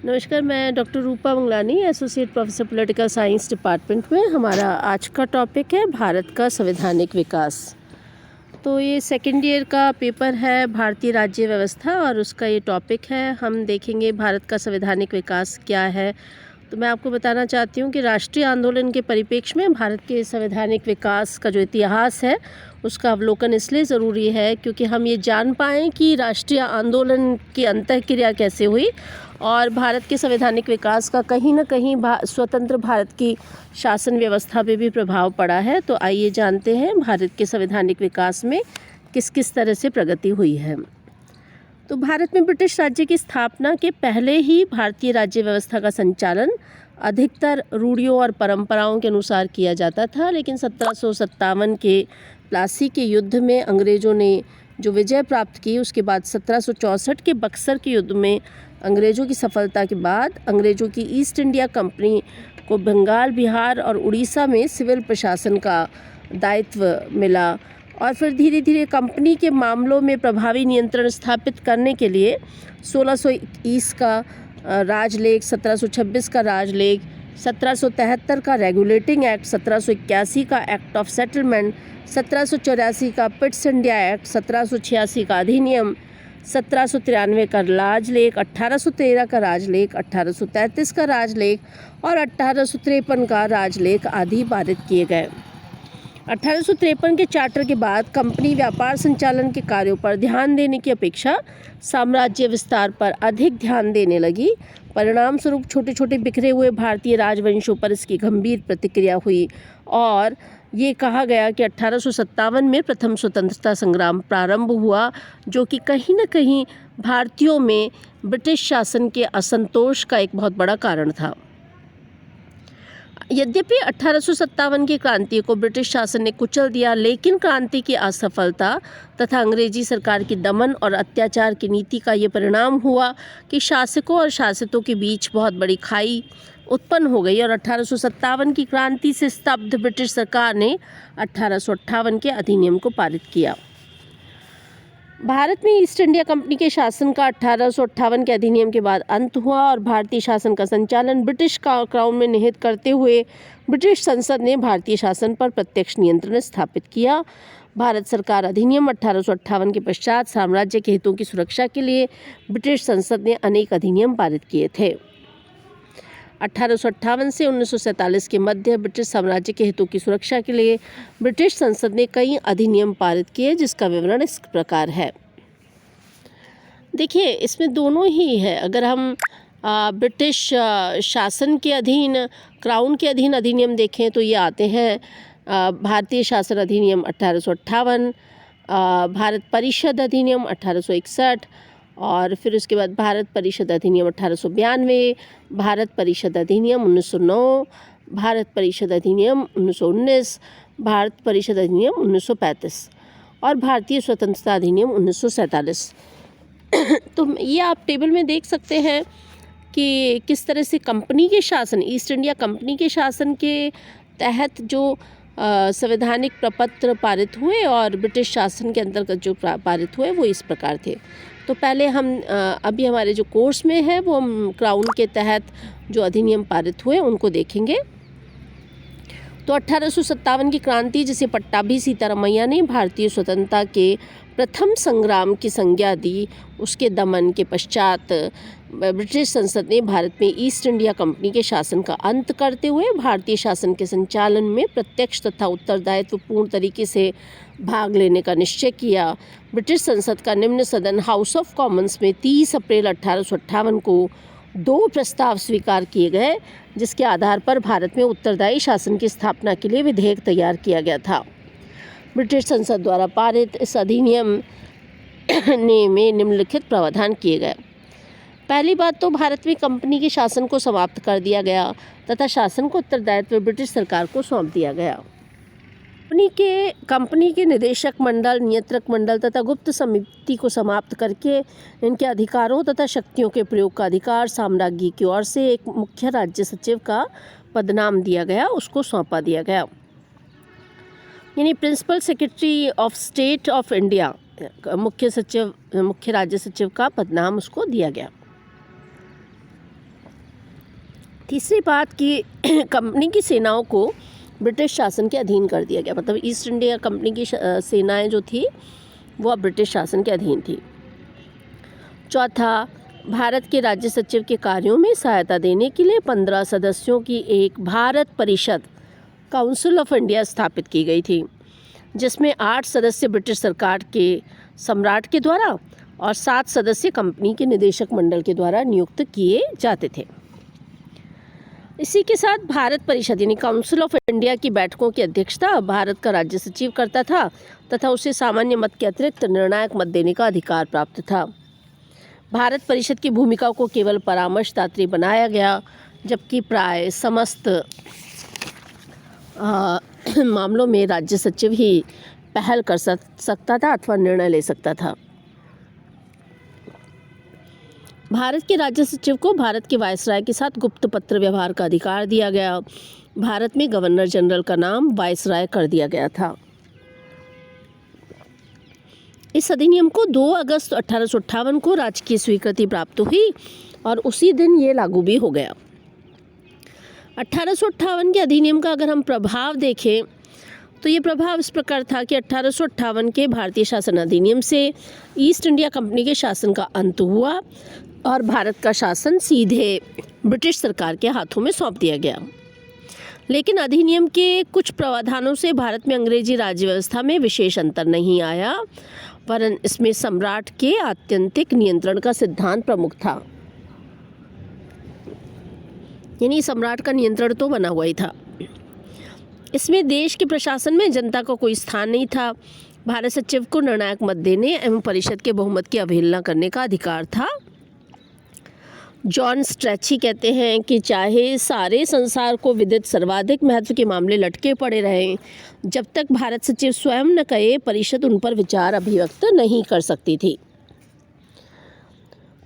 नमस्कार, मैं doctor Rupa Manglani, associate professor political science department में। हमारा आज का टॉपिक है भारत का संवैधानिक विकास। तो ये सेकेंड ईयर का पेपर है, भारतीय राज्य व्यवस्था, और उसका ये टॉपिक है। हम देखेंगे भारत का संवैधानिक विकास क्या है। तो मैं आपको बताना चाहती हूँ कि राष्ट्रीय आंदोलन के परिप्रेक्ष्य में भारत के संवैधानिक विकास का जो इतिहास है उसका अवलोकन इसलिए ज़रूरी है क्योंकि हम ये जान पाएँ कि राष्ट्रीय आंदोलन की अंतःक्रिया कैसे हुई और भारत के संवैधानिक विकास का कहीं ना कहीं स्वतंत्र भारत की शासन व्यवस्था पे भी प्रभाव पड़ा है। तो आइए जानते हैं भारत के संवैधानिक विकास में किस किस तरह से प्रगति हुई है। तो भारत में ब्रिटिश राज्य की स्थापना के पहले ही भारतीय राज्य व्यवस्था का संचालन अधिकतर रूढ़ियों और परंपराओं के अनुसार किया जाता था, लेकिन 1757 के प्लासी के युद्ध में अंग्रेज़ों ने जो विजय प्राप्त की, उसके बाद 1764 के बक्सर के युद्ध में अंग्रेज़ों की सफलता के बाद अंग्रेज़ों की ईस्ट इंडिया कंपनी को बंगाल, बिहार और उड़ीसा में सिविल प्रशासन का दायित्व मिला और फिर धीरे धीरे कंपनी के मामलों में प्रभावी नियंत्रण स्थापित करने के लिए 1621 का राजलेख, 1726 का राजलेख, 1773 का रेगुलेटिंग एक्ट, 1781 का एक्ट ऑफ सेटलमेंट, 1784 का पिट्स इंडिया एक्ट, 1786 का अधिनियम, 1793 का राजलेख, 1813 का राजलेख, 1833 का राजलेख और 1853 का राजलेख आदि पारित किए गए। 1853 के चार्टर के बाद कंपनी व्यापार संचालन के कार्यों पर ध्यान देने की अपेक्षा साम्राज्य विस्तार पर अधिक ध्यान देने लगी। परिणाम स्वरूप छोटे छोटे बिखरे हुए भारतीय राजवंशों पर इसकी गंभीर प्रतिक्रिया हुई और ये कहा गया कि 1857 में प्रथम स्वतंत्रता संग्राम प्रारंभ हुआ, जो कि कहीं न कहीं भारतीयों में ब्रिटिश शासन के असंतोष का एक बहुत बड़ा कारण था। यद्यपि 1857 की क्रांति को ब्रिटिश शासन ने कुचल दिया, लेकिन क्रांति की असफलता तथा अंग्रेजी सरकार की दमन और अत्याचार की नीति का ये परिणाम हुआ कि शासकों और शासितों के बीच बहुत बड़ी खाई उत्पन्न हो गई और 1857 की क्रांति से स्तब्ध ब्रिटिश सरकार ने 1858 के अधिनियम को पारित किया। भारत में ईस्ट इंडिया कंपनी के शासन का 1858 के अधिनियम के बाद अंत हुआ और भारतीय शासन का संचालन ब्रिटिश क्राउन में निहित करते हुए ब्रिटिश संसद ने भारतीय शासन पर प्रत्यक्ष नियंत्रण स्थापित किया। भारत सरकार अधिनियम 1858 के पश्चात साम्राज्य के हितों की सुरक्षा के लिए ब्रिटिश संसद ने अनेक अधिनियम पारित किए थे। 1858 से 1947 के मध्य ब्रिटिश साम्राज्य के हितों की सुरक्षा के लिए ब्रिटिश संसद ने कई अधिनियम पारित किए, जिसका विवरण इस प्रकार है। देखिए, इसमें दोनों ही है। अगर हम ब्रिटिश शासन के अधीन, क्राउन के अधीन अधिनियम देखें तो ये आते हैं भारतीय शासन अधिनियम 1858, भारत परिषद अधिनियम 1861 और फिर उसके बाद भारत परिषद अधिनियम 1892, भारत परिषद अधिनियम 1909, भारत परिषद अधिनियम 1919, भारत परिषद अधिनियम 1935 और भारतीय स्वतंत्रता अधिनियम 1947। तो ये आप टेबल में देख सकते हैं कि किस तरह से कंपनी के शासन, ईस्ट इंडिया कंपनी के शासन के तहत जो संवैधानिक प्रपत्र पारित हुए और ब्रिटिश शासन के अंतर्गत जो पारित हुए वो इस प्रकार थे। तो पहले हम अभी हमारे जो कोर्स में है वो हम क्राउन के तहत जो अधिनियम पारित हुए उनको देखेंगे। तो 1857 की क्रांति, जिसे पट्टाभी सीतारामैया ने भारतीय स्वतंत्रता के प्रथम संग्राम की संज्ञा दी, उसके दमन के पश्चात ब्रिटिश संसद ने भारत में ईस्ट इंडिया कंपनी के शासन का अंत करते हुए भारतीय शासन के संचालन में प्रत्यक्ष तथा उत्तरदायित्वपूर्ण तरीके से भाग लेने का निश्चय किया। ब्रिटिश संसद का निम्न सदन हाउस ऑफ कॉमन्स में 30 अप्रैल 1858 को 2 प्रस्ताव स्वीकार किए गए, जिसके आधार पर भारत में उत्तरदायी शासन की स्थापना के लिए विधेयक तैयार किया गया था। ब्रिटिश संसद द्वारा पारित इस अधिनियम में निम्नलिखित प्रावधान किए गए। पहली बात तो भारत में कंपनी के शासन को समाप्त कर दिया गया तथा शासन को उत्तरदायित्व ब्रिटिश सरकार को सौंप दिया गया। कंपनी के निदेशक मंडल, नियंत्रक मंडल तथा गुप्त समिति को समाप्त करके इनके अधिकारों तथा शक्तियों के प्रयोग का अधिकार साम्राज्य की ओर से एक मुख्य राज्य सचिव का पदनाम दिया गया, उसको सौंपा दिया गया। यानी principal secretary of state of India, मुख्य राज्य सचिव का पदनाम उसको दिया गया। तीसरी बात कि कंपनी की सेनाओं को ब्रिटिश शासन के अधीन कर दिया गया, मतलब ईस्ट इंडिया कंपनी की सेनाएं जो थी वो अब ब्रिटिश शासन के अधीन थी। चौथा, भारत के राज्य सचिव के कार्यों में सहायता देने के लिए 15 सदस्यों की एक भारत परिषद काउंसिल ऑफ इंडिया स्थापित की गई थी, जिसमें 8 सदस्य ब्रिटिश सरकार के सम्राट के द्वारा और 7 सदस्य कंपनी के निदेशक मंडल के द्वारा नियुक्त किए जाते थे। इसी के साथ भारत परिषद यानी काउंसिल ऑफ इंडिया की बैठकों की अध्यक्षता भारत का राज्य सचिव करता था तथा उसे सामान्य मत के अतिरिक्त निर्णायक मत देने का अधिकार प्राप्त था। भारत परिषद की भूमिका को केवल परामर्शदात्री बनाया गया, जबकि प्राय समस्त मामलों में राज्य सचिव ही पहल कर सकता था अथवा निर्णय ले सकता था। भारत के राज्य सचिव को भारत के वायसराय के साथ गुप्त पत्र व्यवहार का अधिकार दिया गया। भारत में गवर्नर जनरल का नाम वायसराय कर दिया गया था। इस अधिनियम को 2 अगस्त 1858 को राजकीय स्वीकृति प्राप्त हुई और उसी दिन ये लागू भी हो गया। 1858 के अधिनियम का अगर हम प्रभाव देखें तो ये प्रभाव इस प्रकार था कि 1858 के भारतीय शासन अधिनियम से ईस्ट इंडिया कंपनी के शासन का अंत हुआ और भारत का शासन सीधे ब्रिटिश सरकार के हाथों में सौंप दिया गया। लेकिन अधिनियम के कुछ प्रावधानों से भारत में अंग्रेजी राज्य व्यवस्था में विशेष अंतर नहीं आया, वरन इसमें सम्राट के आत्यंतिक नियंत्रण का सिद्धांत प्रमुख था। यानी सम्राट का नियंत्रण तो बना हुआ ही था। इसमें देश के प्रशासन में जनता का कोई स्थान नहीं था। भारत सचिव को निर्णायक मत देने एवं परिषद के बहुमत की अवहेलना करने का अधिकार था। जॉन स्ट्रेची कहते हैं कि चाहे सारे संसार को विदित सर्वाधिक महत्व के मामले लटके पड़े रहें, जब तक भारत सचिव स्वयं न कहे, परिषद उन पर विचार अभिव्यक्त नहीं कर सकती थी।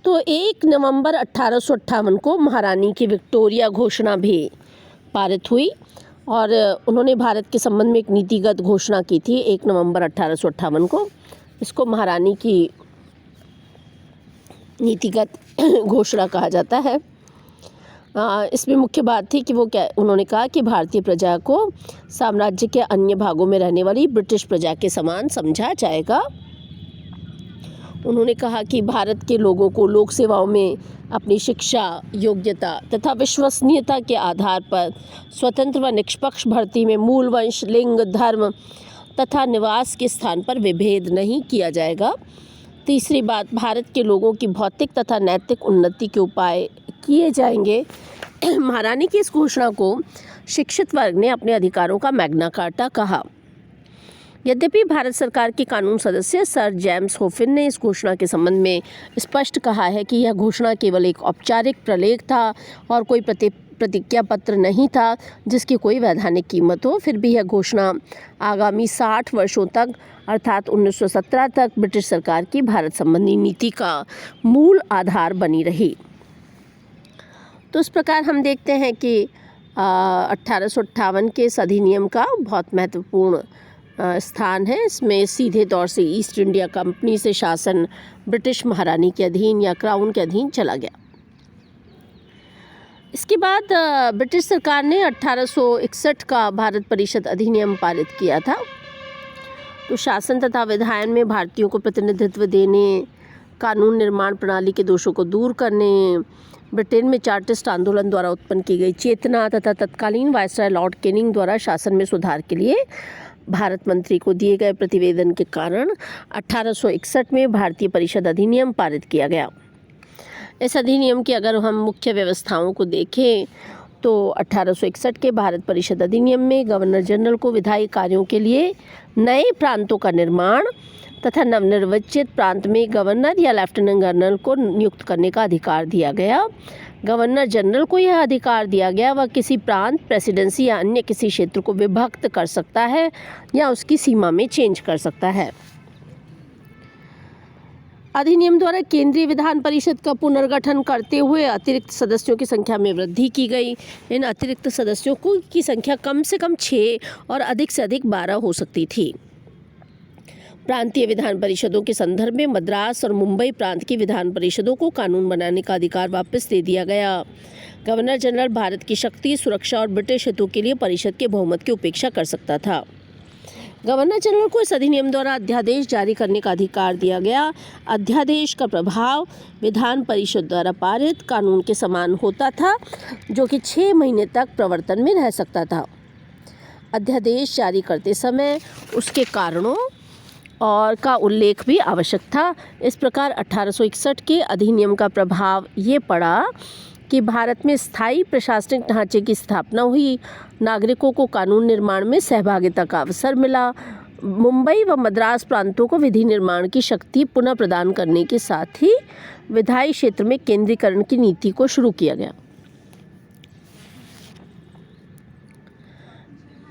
तो 1 नवंबर 1858 को महारानी की विक्टोरिया घोषणा भी पारित हुई और उन्होंने भारत के संबंध में एक नीतिगत घोषणा की थी 1 नवंबर 1858 को। इसको महारानी की नीतिगत घोषणा कहा जाता है। इसमें मुख्य बात थी कि उन्होंने कहा कि भारतीय प्रजा को साम्राज्य के अन्य भागों में रहने वाली ब्रिटिश प्रजा के समान समझा जाएगा। उन्होंने कहा कि भारत के लोगों को लोक सेवाओं में अपनी शिक्षा, योग्यता तथा विश्वसनीयता के आधार पर स्वतंत्र व निष्पक्ष भर्ती में मूल वंश, लिंग, धर्म तथा निवास के स्थान पर विभेद नहीं किया जाएगा। तीसरी बात, भारत के लोगों की भौतिक तथा नैतिक उन्नति के उपाय किए जाएंगे। महारानी की इस घोषणा को शिक्षित वर्ग ने अपने अधिकारों का मैग्ना कार्टा कहा। यद्यपि भारत सरकार के कानून सदस्य सर जेम्स होफिन ने इस घोषणा के संबंध में स्पष्ट कहा है कि यह घोषणा केवल एक औपचारिक प्रलेख था और कोई प्रतिज्ञा पत्र नहीं था जिसकी कोई वैधानिक कीमत हो, फिर भी यह घोषणा आगामी 60 वर्षों तक अर्थात 1917 तक ब्रिटिश सरकार की भारत संबंधी नीति का मूल आधार बनी रही। तो इस प्रकार हम देखते हैं कि 1858 के इस अधिनियम का बहुत महत्वपूर्ण स्थान है। इसमें सीधे तौर से ईस्ट इंडिया कंपनी से शासन ब्रिटिश महारानी के अधीन या क्राउन के अधीन चला गया। इसके बाद ब्रिटिश सरकार ने 1861 का भारत परिषद अधिनियम पारित किया था। तो शासन तथा विधायन में भारतीयों को प्रतिनिधित्व देने, कानून निर्माण प्रणाली के दोषों को दूर करने, ब्रिटेन में चार्टिस्ट आंदोलन द्वारा उत्पन्न की गई चेतना तथा तत्कालीन वायसराय लॉर्ड कैनिंग द्वारा शासन में सुधार के लिए भारत मंत्री को दिए गए प्रतिवेदन के कारण 1861 में भारतीय परिषद अधिनियम पारित किया गया। इस अधिनियम की अगर हम मुख्य व्यवस्थाओं को देखें तो 1861 के भारत परिषद अधिनियम में गवर्नर जनरल को विधायी कार्यों के लिए नए प्रांतों का निर्माण तथा नवनिर्वाचित प्रांत में गवर्नर या लेफ्टिनेंट गवर्नर को नियुक्त करने का अधिकार दिया गया। गवर्नर जनरल को यह अधिकार दिया गया वह किसी प्रांत, प्रेसिडेंसी या अन्य किसी क्षेत्र को विभक्त कर सकता है या उसकी सीमा में चेंज कर सकता है। अधिनियम द्वारा केंद्रीय विधान परिषद का पुनर्गठन करते हुए अतिरिक्त सदस्यों की संख्या में वृद्धि की गई। इन अतिरिक्त सदस्यों की संख्या कम से कम 6 और अधिक से अधिक 12 हो सकती थी। प्रांतीय विधान परिषदों के संदर्भ में मद्रास और मुंबई प्रांत की विधान परिषदों को कानून बनाने का अधिकार वापस दे दिया गया। गवर्नर जनरल भारत की शक्ति, सुरक्षा और ब्रिटिश हितों के लिए परिषद के बहुमत की उपेक्षा कर सकता था। गवर्नर जनरल को इस अधिनियम द्वारा अध्यादेश जारी करने का अधिकार दिया गया। अध्यादेश का प्रभाव विधान परिषद द्वारा पारित कानून के समान होता था, जो कि 6 महीने तक प्रवर्तन में रह सकता था। अध्यादेश जारी करते समय उसके कारणों और का उल्लेख भी आवश्यक था। इस प्रकार 1861 के अधिनियम का प्रभाव ये पड़ा कि भारत में स्थायी प्रशासनिक ढांचे की स्थापना हुई, नागरिकों को कानून निर्माण में सहभागिता का अवसर मिला, मुंबई व मद्रास प्रांतों को विधि निर्माण की शक्ति पुनः प्रदान करने के साथ ही विधायी क्षेत्र में केंद्रीकरण की नीति को शुरू किया गया।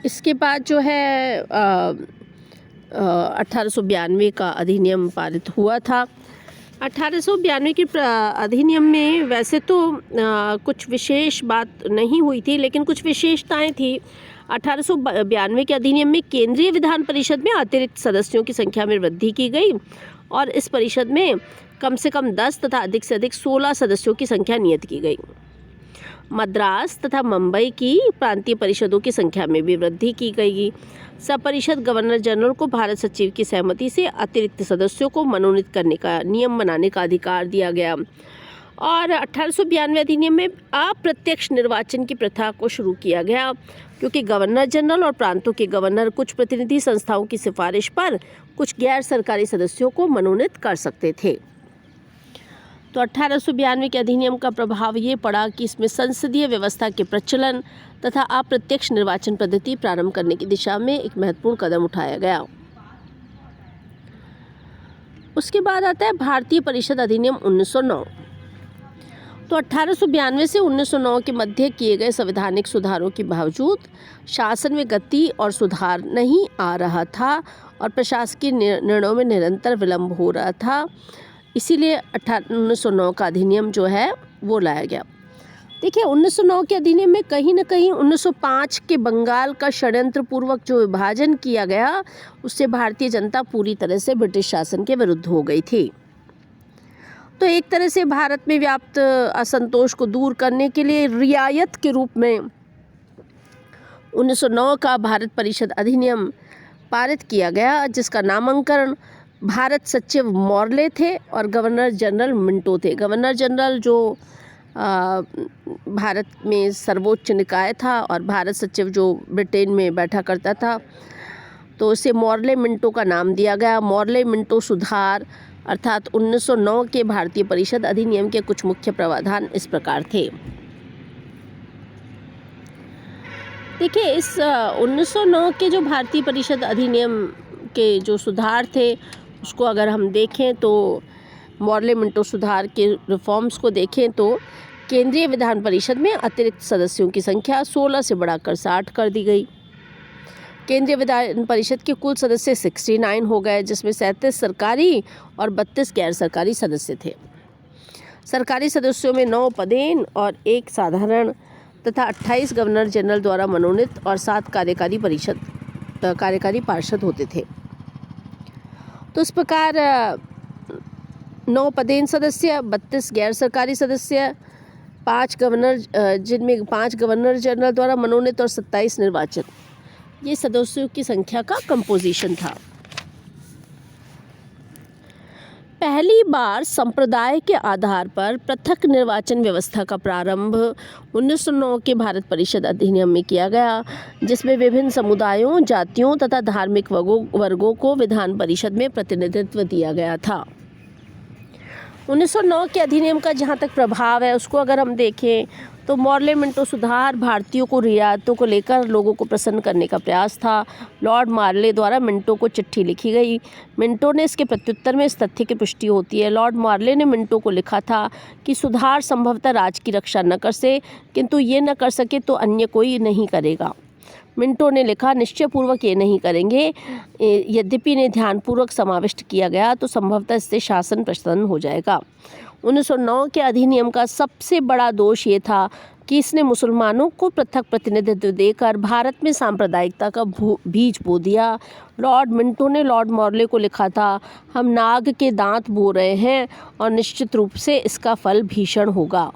इसके बाद जो है 1892 का अधिनियम पारित हुआ था। 1892 के अधिनियम में वैसे तो कुछ विशेष बात नहीं हुई थी, लेकिन कुछ विशेषताएं थी। 1892 के अधिनियम में केंद्रीय विधान परिषद में अतिरिक्त सदस्यों की संख्या में वृद्धि की गई और इस परिषद में कम से कम 10 तथा अधिक से अधिक 16 सदस्यों की संख्या नियत की गई। मद्रास तथा मुंबई की प्रांतीय परिषदों की संख्या में भी वृद्धि की गई। सब परिषद गवर्नर जनरल को भारत सचिव की सहमति से अतिरिक्त सदस्यों को मनोनीत करने का नियम बनाने का अधिकार दिया गया और 1892 अधिनियम में अप्रत्यक्ष निर्वाचन की प्रथा को शुरू किया गया, क्योंकि गवर्नर जनरल और प्रांतों के गवर्नर कुछ प्रतिनिधि संस्थाओं की सिफारिश पर कुछ गैर सरकारी सदस्यों को मनोनीत कर सकते थे। तो 1892 के अधिनियम का प्रभाव ये पड़ा कि इसमें संसदीय व्यवस्था के प्रचलन तथा अप्रत्यक्ष निर्वाचन पद्धति प्रारंभ करने की दिशा में एक महत्वपूर्ण कदम उठाया गया। उसके बाद आता है भारतीय परिषद अधिनियम 1909। तो 1892 से 1909 के मध्य किए गए संवैधानिक सुधारों के बावजूद शासन में गति और सुधार नहीं आ रहा था और प्रशासकीय निर्णयों में निरंतर विलंब हो रहा था। इसीलिए 1909 का अधिनियम जो है वो लाया गया। देखिए, 1909 के अधिनियम में कहीं ना कहीं 1905 के बंगाल का षड्यंत्र पूर्वक जो विभाजन किया गया, उससे भारतीय जनता पूरी तरह से ब्रिटिश शासन के विरुद्ध हो गई थी। तो एक तरह से भारत में व्याप्त असंतोष को दूर करने के लिए रियायत के रूप में 1909 का भारत परिषद अधिनियम पारित किया गया, जिसका नामांकन भारत सचिव मॉर्ले थे और गवर्नर जनरल मिंटो थे। गवर्नर जनरल जो भारत में सर्वोच्च निकाय था और भारत सचिव जो ब्रिटेन में बैठा करता था, तो उसे मॉर्ले मिंटो का नाम दिया गया। मॉर्ले मिंटो सुधार अर्थात 1909 के भारतीय परिषद अधिनियम के कुछ मुख्य प्रावधान इस प्रकार थे। देखिए, इस 1909 के जो भारतीय परिषद अधिनियम के जो सुधार थे, उसको अगर हम देखें तो मॉर्ले मिंटो सुधार के रिफॉर्म्स को देखें तो केंद्रीय विधान परिषद में अतिरिक्त सदस्यों की संख्या 16 से बढ़ाकर 60 कर दी गई। केंद्रीय विधान परिषद के कुल सदस्य 69 हो गए, जिसमें 37 सरकारी और 32 गैर सरकारी सदस्य थे। सरकारी सदस्यों में 9 पदेन और 1 साधारण तथा 28 गवर्नर जनरल द्वारा मनोनीत और 7 कार्यकारी पार्षद होते थे। तो इस प्रकार 9 पदेन सदस्य, 32 गैर सरकारी सदस्य, 5 गवर्नर, जिनमें 5 गवर्नर जनरल द्वारा मनोनीत और 27 निर्वाचित, ये सदस्यों की संख्या का कंपोजिशन था। पहली बार संप्रदाय के आधार पर पृथक निर्वाचन व्यवस्था का प्रारंभ 1909 के भारत परिषद अधिनियम में किया गया, जिसमें विभिन्न समुदायों, जातियों तथा धार्मिक वर्गों को विधान परिषद में प्रतिनिधित्व दिया गया था। 1909 के अधिनियम का जहाँ तक प्रभाव है उसको अगर हम देखें तो मॉर्ले मिंटो सुधार भारतीयों को रियायतों को लेकर लोगों को प्रसन्न करने का प्रयास था। लॉर्ड मार्ले द्वारा मिंटो को चिट्ठी लिखी गई। मिंटो ने इसके प्रत्युत्तर में इस तथ्य की पुष्टि होती है। लॉर्ड मार्ले ने मिंटो को लिखा था कि सुधार संभवतः राज्य की रक्षा न कर सके, किंतु ये न कर सके तो अन्य कोई नहीं करेगा। मिंटो ने लिखा, निश्चयपूर्वक ये नहीं करेंगे, यद्यपि इन्हें ध्यानपूर्वक समाविष्ट किया गया तो संभवतः इससे शासन प्रसन्न हो जाएगा। 1909 के अधिनियम का सबसे बड़ा दोष ये था कि इसने मुसलमानों को पृथक प्रतिनिधित्व देकर भारत में सांप्रदायिकता का बीज बो दिया। लॉर्ड मिंटो ने लॉर्ड मॉर्ले को लिखा था, हम नाग के दांत बो रहे हैं और निश्चित रूप से इसका फल भीषण होगा।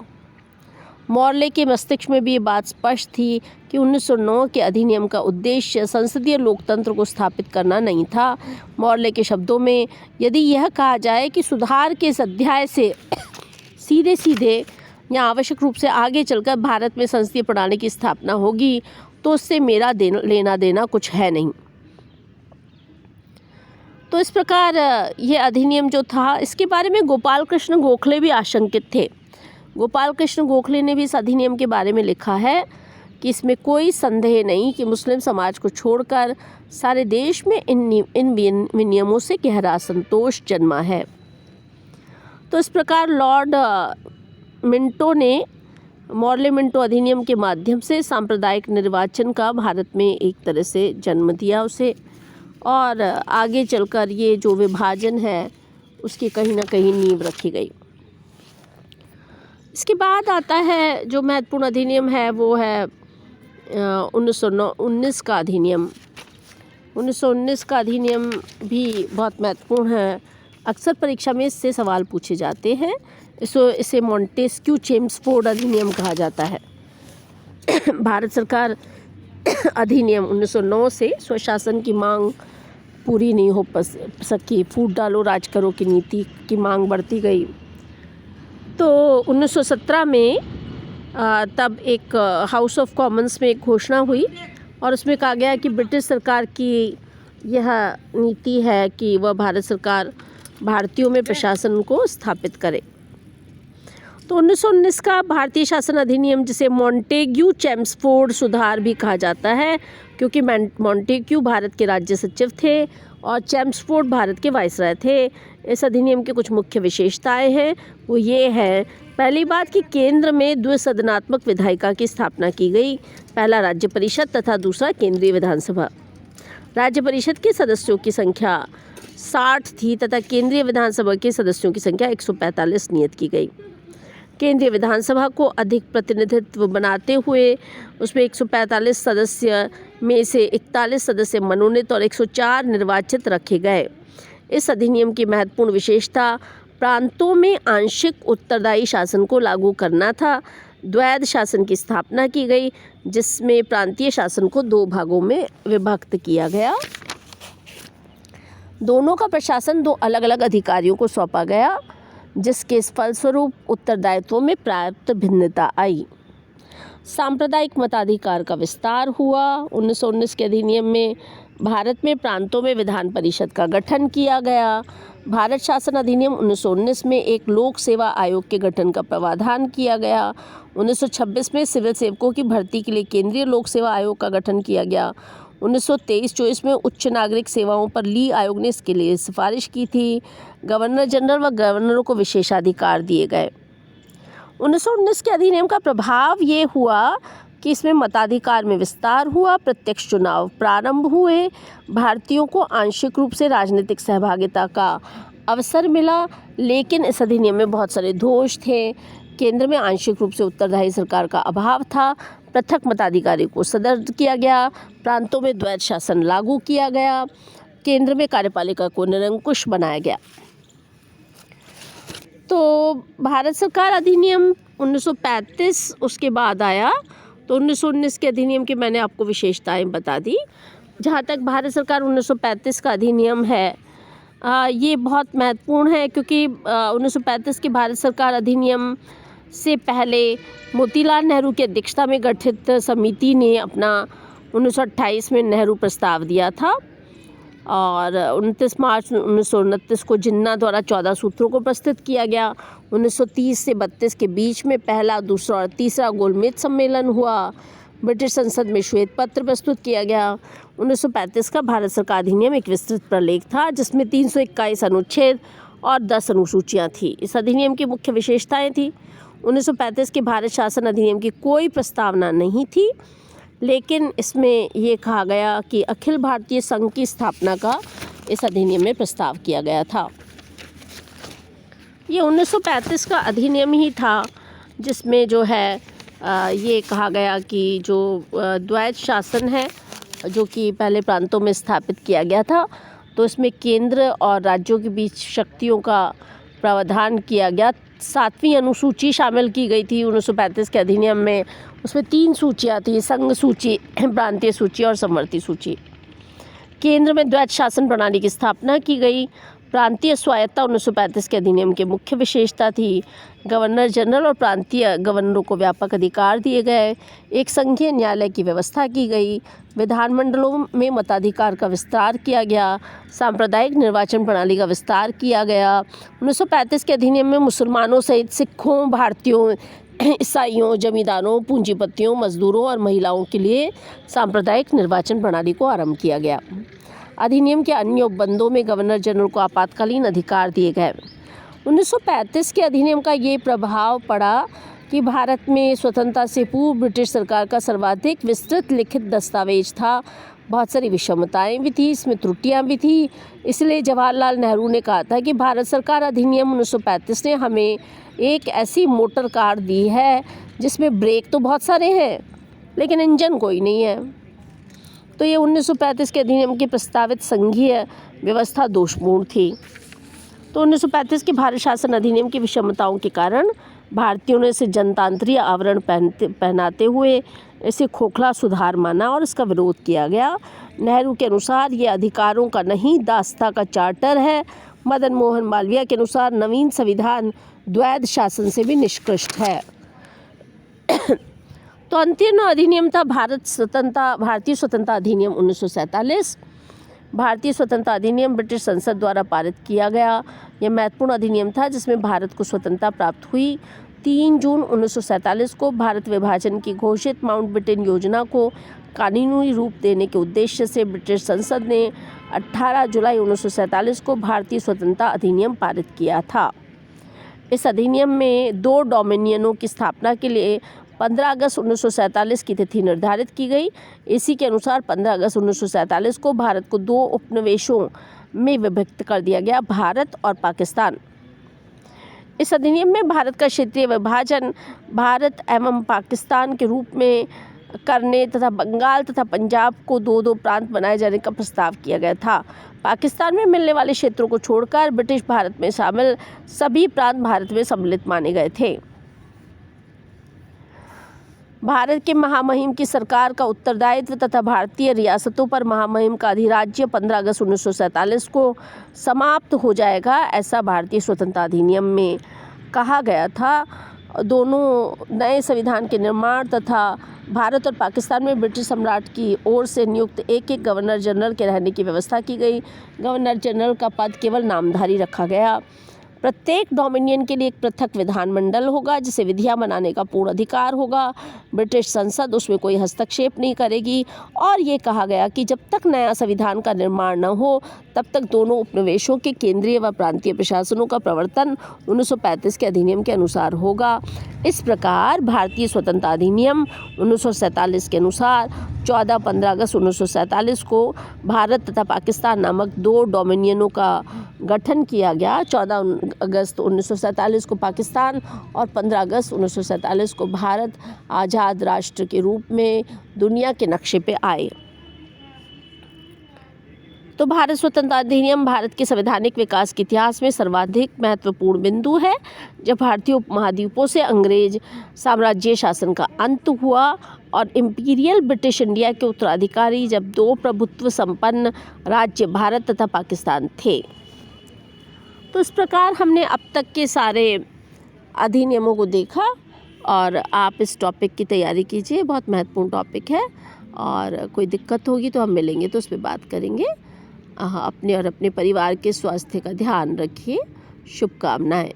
मॉर्ले के मस्तिष्क में भी ये बात स्पष्ट थी कि 1909 के अधिनियम का उद्देश्य संसदीय लोकतंत्र को स्थापित करना नहीं था। मॉर्ले के शब्दों में, यदि यह कहा जाए कि सुधार के इस अध्याय से सीधे सीधे या आवश्यक रूप से आगे चलकर भारत में संसदीय प्रणाली की स्थापना होगी, तो उससे मेरा लेना देना कुछ है नहीं। तो इस प्रकार ये अधिनियम जो था, इसके बारे में गोपाल कृष्ण गोखले भी आशंकित थे। गोपाल कृष्ण गोखले ने भी इस अधिनियम के बारे में लिखा है कि इसमें कोई संदेह नहीं कि मुस्लिम समाज को छोड़कर सारे देश में इन विनियमों से गहरा असंतोष जन्मा है। तो इस प्रकार लॉर्ड मिंटो ने मॉर्ले मिंटो अधिनियम के माध्यम से सांप्रदायिक निर्वाचन का भारत में एक तरह से जन्म दिया उसे, और आगे चलकर ये जो विभाजन है उसकी कहीं ना कहीं नींव रखी गई। इसके बाद आता है जो महत्वपूर्ण अधिनियम है, वो है 1919 का अधिनियम। 1919 का अधिनियम भी बहुत महत्वपूर्ण है। अक्सर परीक्षा में इससे सवाल पूछे जाते हैं। इसे मॉन्टेस्क्यू चेम्सफोर्ड अधिनियम कहा जाता है। भारत सरकार अधिनियम 1909 से स्वशासन की मांग पूरी नहीं हो सकी। फूट डालो राज करो की नीति की मांग बढ़ती गई। तो 1917 में तब एक हाउस ऑफ कॉमन्स में एक घोषणा हुई और उसमें कहा गया कि ब्रिटिश सरकार की यह नीति है कि वह भारत सरकार भारतीयों में प्रशासन को स्थापित करे। तो 1919 का भारतीय शासन अधिनियम, जिसे मॉन्टेग्यू चेम्सफोर्ड सुधार भी कहा जाता है, क्योंकि मॉन्टेग्यू भारत के राज्य सचिव थे और चेम्सफोर्ड भारत के वाइसराय थे। इस अधिनियम की कुछ मुख्य विशेषताएं हैं, वो ये है, पहली बात कि केंद्र में द्विसदनात्मक विधायिका की स्थापना की गई। पहला राज्य परिषद तथा दूसरा केंद्रीय विधानसभा। राज्य परिषद के सदस्यों की संख्या 60 थी तथा केंद्रीय विधानसभा के सदस्यों की संख्या 145 नियत की गई। केंद्रीय विधानसभा को अधिक प्रतिनिधित्व बनाते हुए उसमें 145 सदस्य में से 41 सदस्य मनोनीत और 104 निर्वाचित रखे गए। इस अधिनियम की महत्वपूर्ण विशेषता प्रांतों में आंशिक उत्तरदायी शासन को लागू करना था। द्वैध शासन की स्थापना की गई, जिसमें प्रांतीय शासन को 2 भागों में विभक्त किया गया। दोनों का प्रशासन 2 अलग अलग अधिकारियों को सौंपा गया, जिसके फलस्वरूप उत्तरदायित्वों में पर्याप्त भिन्नता आई। सांप्रदायिक मताधिकार का विस्तार हुआ। 1919 के अधिनियम में भारत में प्रांतों में विधान परिषद का गठन किया गया। भारत शासन अधिनियम 1919 में एक लोक सेवा आयोग के गठन का प्रावधान किया गया। 1926 में सिविल सेवकों की भर्ती के लिए केंद्रीय लोक सेवा आयोग का गठन किया गया। 1923-24 में उच्च नागरिक सेवाओं पर ली आयोग ने इसके लिए सिफारिश की थी। गवर्नर जनरल व गवर्नरों को विशेषाधिकार दिए गए। 1919 के अधिनियम का प्रभाव ये हुआ कि इसमें मताधिकार में विस्तार हुआ, प्रत्यक्ष चुनाव प्रारंभ हुए, भारतीयों को आंशिक रूप से राजनीतिक सहभागिता का अवसर मिला। लेकिन इस अधिनियम में बहुत सारे दोष थे। केंद्र में आंशिक रूप से उत्तरदायी सरकार का अभाव था। पृथक मताधिकारी को सदर्थ किया गया। प्रांतों में द्वैध शासन लागू किया गया। केंद्र में कार्यपालिका को निरंकुश बनाया गया। तो भारत सरकार अधिनियम 1935 उसके बाद आया। तो 1919 के अधिनियम की मैंने आपको विशेषताएं बता दी। जहाँ तक भारत सरकार 1935 का अधिनियम है, ये बहुत महत्वपूर्ण है, क्योंकि 1935 के भारत सरकार अधिनियम से पहले मोतीलाल नेहरू की अध्यक्षता में गठित समिति ने अपना 1928 में नेहरू प्रस्ताव दिया था और 29 मार्च 1929 को जिन्ना द्वारा 14 सूत्रों को प्रस्तुत किया गया। 1930 से 32 के बीच में पहला, दूसरा और तीसरा गोलमेज सम्मेलन हुआ। ब्रिटिश संसद में श्वेत पत्र प्रस्तुत किया गया। 1935 का भारत सरकार अधिनियम एक विस्तृत प्रलेख था, जिसमें 321 अनुच्छेद और 10 अनुसूचियाँ थीं। इस अधिनियम की मुख्य विशेषताएं थी, 1935 के भारत शासन अधिनियम की कोई प्रस्तावना नहीं थी, लेकिन इसमें ये कहा गया कि अखिल भारतीय संघ की स्थापना का इस अधिनियम में प्रस्ताव किया गया था। ये 1935 का अधिनियम ही था जिसमें जो है ये कहा गया कि जो द्वैध शासन है जो कि पहले प्रांतों में स्थापित किया गया था, तो इसमें केंद्र और राज्यों के बीच शक्तियों का प्रावधान किया गया। 7वीं अनुसूची शामिल की गई थी 1935 के अधिनियम में। उसमें 3 सूचियाँ थी, संघ सूची, प्रांतीय सूची और समवर्ती सूची। केंद्र में द्वैध शासन प्रणाली की स्थापना की गई। प्रांतीय स्वायत्तता 1935 के अधिनियम की मुख्य विशेषता थी। गवर्नर जनरल और प्रांतीय गवर्नरों को व्यापक अधिकार दिए गए। एक संघीय न्यायालय की व्यवस्था की गई। विधानमंडलों में मताधिकार का विस्तार किया गया। सांप्रदायिक निर्वाचन प्रणाली का विस्तार किया गया। 1935 के अधिनियम में मुसलमानों सहित सिखों, भारतीयों, ईसाइयों, जमींदारों, पूंजीपतियों, मजदूरों और महिलाओं के लिए सांप्रदायिक निर्वाचन प्रणाली को आरंभ किया गया। अधिनियम के अन्य उपबंधों में गवर्नर जनरल को आपातकालीन अधिकार दिए गए। 1935 के अधिनियम का ये प्रभाव पड़ा कि भारत में स्वतंत्रता से पूर्व ब्रिटिश सरकार का सर्वाधिक विस्तृत लिखित दस्तावेज था। बहुत सारी विषमताएं भी थी, इसमें त्रुटियां भी थी। इसलिए जवाहरलाल नेहरू ने कहा था कि भारत सरकार अधिनियम 1935 ने हमें एक ऐसी मोटर कार दी है जिसमें ब्रेक तो बहुत सारे हैं लेकिन इंजन कोई नहीं है। तो ये 1935 के अधिनियम की प्रस्तावित संघीय व्यवस्था दोषपूर्ण थी। तो 1935 के भारत शासन अधिनियम की विषमताओं के कारण भारतीयों ने इसे जनतांत्रिक आवरण पहनाते हुए इसे खोखला सुधार माना और इसका विरोध किया गया। नेहरू के अनुसार ये अधिकारों का नहीं, दास्ता का चार्टर है। मदन मोहन मालवीय के अनुसार नवीन संविधान द्वैध शासन से भी निष्कृष्ट है। तो अंतिम अधिनियम था भारतीय स्वतंत्रता अधिनियम 1947। भारतीय स्वतंत्रता अधिनियम ब्रिटिश संसद द्वारा पारित किया गया। यह महत्वपूर्ण अधिनियम था जिसमें भारत को स्वतंत्रता प्राप्त हुई। 3 जून 1947 को भारत विभाजन की घोषित माउंटबेटन योजना को कानूनी रूप देने के उद्देश्य से ब्रिटिश संसद ने 18 जुलाई 1947 को भारतीय स्वतंत्रता अधिनियम पारित किया था। इस अधिनियम में 2 डोमिनियनों की स्थापना के लिए 15 अगस्त 1947 की तिथि निर्धारित की गई। इसी के अनुसार 15 अगस्त 1947 को भारत को 2 उपनिवेशों में विभक्त कर दिया गया, भारत और पाकिस्तान। इस अधिनियम में भारत का क्षेत्रीय विभाजन भारत एवं पाकिस्तान के रूप में करने तथा बंगाल तथा पंजाब को 2-2 प्रांत बनाए जाने का प्रस्ताव किया गया था। पाकिस्तान में मिलने वाले क्षेत्रों को छोड़कर ब्रिटिश भारत में शामिल सभी प्रांत भारत में सम्मिलित माने गए थे। भारत के महामहिम की सरकार का उत्तरदायित्व तथा भारतीय रियासतों पर महामहिम का अधिराज्य 15 अगस्त 1947 को समाप्त हो जाएगा, ऐसा भारतीय स्वतंत्रता अधिनियम में कहा गया था। दोनों नए संविधान के निर्माण तथा भारत और पाकिस्तान में ब्रिटिश सम्राट की ओर से नियुक्त एक गवर्नर जनरल के रहने की व्यवस्था की गई। गवर्नर जनरल का पद केवल नामधारी रखा गया। प्रत्येक डोमिनियन के लिए एक पृथक विधानमंडल होगा जिसे विधियां बनाने का पूर्ण अधिकार होगा। ब्रिटिश संसद उसमें कोई हस्तक्षेप नहीं करेगी। और ये कहा गया कि जब तक नया संविधान का निर्माण न हो तब तक दोनों उपनिवेशों के केंद्रीय व प्रांतीय प्रशासनों का प्रवर्तन 1935 के अधिनियम के अनुसार होगा। इस प्रकार भारतीय स्वतंत्रता अधिनियम 1947 के अनुसार 14-15 अगस्त 1947 को भारत तथा पाकिस्तान नामक 2 डोमिनियनों का गठन किया गया। 14 अगस्त 1947 को पाकिस्तान और 15 अगस्त 1947 को भारत आज़ाद राष्ट्र के रूप में दुनिया के नक्शे पे आए। तो भारत स्वतंत्रता अधिनियम भारत के संवैधानिक विकास के इतिहास में सर्वाधिक महत्वपूर्ण बिंदु है। जब भारतीय उपमहाद्वीपों से अंग्रेज साम्राज्य शासन का अंत हुआ और इंपीरियल ब्रिटिश इंडिया के उत्तराधिकारी जब 2 प्रभुत्व संपन्न राज्य भारत तथा पाकिस्तान थे। तो इस प्रकार हमने अब तक के सारे अधिनियमों को देखा और आप इस टॉपिक की तैयारी कीजिए, बहुत महत्वपूर्ण टॉपिक है। और कोई दिक्कत होगी तो हम मिलेंगे तो उस पर बात करेंगे। अपने और अपने परिवार के स्वास्थ्य का ध्यान रखिए। शुभकामनाएं।